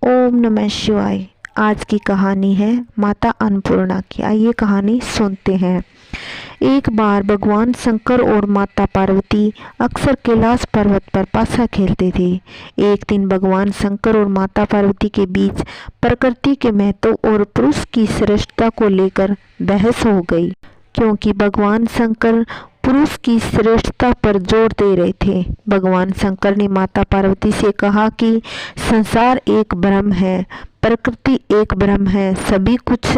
ओम नमः शिवाय। आज की कहानी है माता अन्नपूर्णा की। आइए कहानी सुनते हैं। एक बार भगवान शंकर और माता पार्वती अक्सर कैलाश पर्वत पर पासा खेलते थे। एक दिन भगवान शंकर और माता पार्वती के बीच प्रकृति के महत्व और पुरुष की श्रेष्ठता को लेकर बहस हो गई, क्योंकि भगवान शंकर पुरुष की श्रेष्ठता पर जोर दे रहे थे। भगवान शंकर ने माता पार्वती से कहा कि संसार एक भ्रम है, प्रकृति एक भ्रम है, सभी कुछ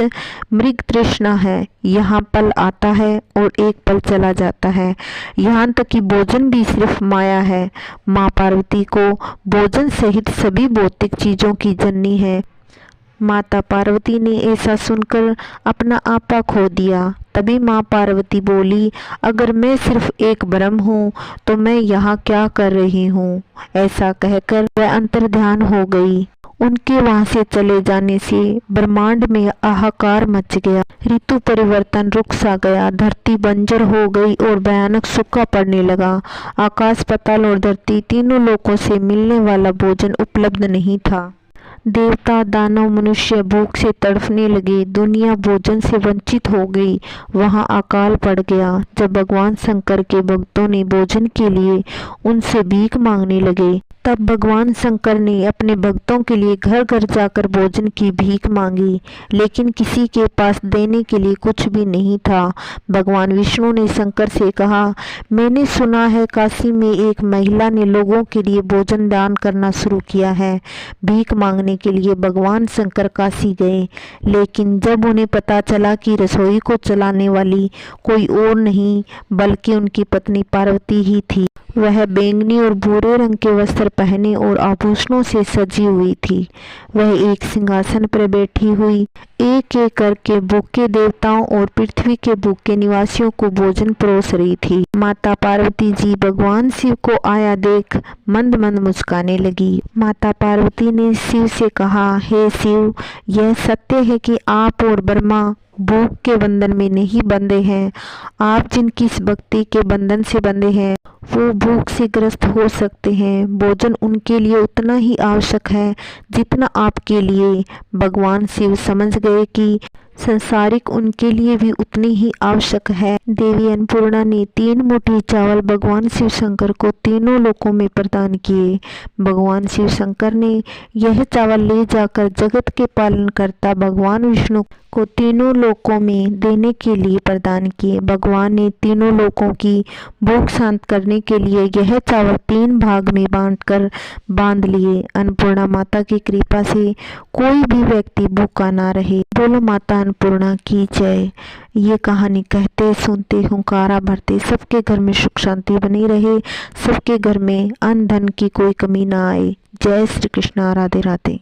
मृग तृष्णा है। यहाँ पल आता है और एक पल चला जाता है, यहाँ तक कि भोजन भी सिर्फ माया है। माँ पार्वती को भोजन सहित सभी भौतिक चीजों की जननी है। माता पार्वती ने ऐसा सुनकर अपना आपा खो दिया। तभी माँ पार्वती बोली, अगर मैं सिर्फ एक ब्रह्म हूँ तो मैं यहाँ क्या कर रही हूँ। ऐसा कहकर वह अंतर्ध्यान हो गई। उनके वहां से चले जाने से ब्रह्मांड में हाहाकार मच गया। ऋतु परिवर्तन रुक सा गया, धरती बंजर हो गई और भयानक सूखा पड़ने लगा। आकाश, पाताल और धरती तीनों लोकों से मिलने वाला भोजन उपलब्ध नहीं था। देवता, दानव, मनुष्य भूख से तड़फने लगे। दुनिया भोजन से वंचित हो गई। वहां अकाल पड़ गया। जब भगवान शंकर के भक्तों ने भोजन के लिए उनसे भीख मांगने लगे, तब भगवान शंकर ने अपने भक्तों के लिए घर घर जाकर भोजन की भीख मांगी, लेकिन किसी के पास देने के लिए कुछ भी नहीं था। भगवान विष्णु ने शंकर से कहा, मैंने सुना है काशी में एक महिला ने लोगों के लिए भोजन दान करना शुरू किया है। भीख मांगने के लिए भगवान शंकर काशी गए, लेकिन जब उन्हें पता चला कि रसोई को चलाने वाली कोई और नहीं बल्कि उनकी पत्नी पार्वती ही थी, वह बैंगनी और भूरे रंग के वस्त्र पहने और आभूषणों से सजी हुई थी। वह एक सिंहासन पर बैठी हुई एक एक करके भूखे देवताओं और पृथ्वी के भूखे निवासियों को भोजन परोस रही थी। माता पार्वती जी भगवान शिव को आया देख मंद मंद मुस्काने लगी। माता पार्वती ने शिव से कहा, हे शिव, यह सत्य है कि आप और ब्रह्मा भूख के बंधन में नहीं बंधे हैं। आप जिनकी इस भक्ति के बंधन से बंधे हैं वो भूख से ग्रस्त हो सकते हैं। भोजन उनके लिए उतना ही आवश्यक है जितना आपके लिए। भगवान शिव समझ गए कि संसारिक उनके लिए भी उतनी ही आवश्यक है। देवी अन्नपूर्णा ने 3 मुट्ठी चावल भगवान शिव शंकर को तीनों लोकों में प्रदान किए। भगवान शिव शंकर ने यह चावल ले जाकर जगत के पालन करता भगवान विष्णु को तीनों लोकों में देने के लिए प्रदान किए। भगवान ने तीनों लोकों की भूख शांत करने के लिए यह चावल 3 भाग में बांध लिए। अन्नपूर्णा माता की कृपा से कोई भी व्यक्ति भूखा ना रहे। बोलो माता अन्नपूर्णा की जय। ये कहानी कहते सुनते हुंकारा भरते सबके घर में सुख शांति बनी रहे, सबके घर में अन्न धन की कोई कमी ना आए। जय श्री कृष्ण। राधे राधे।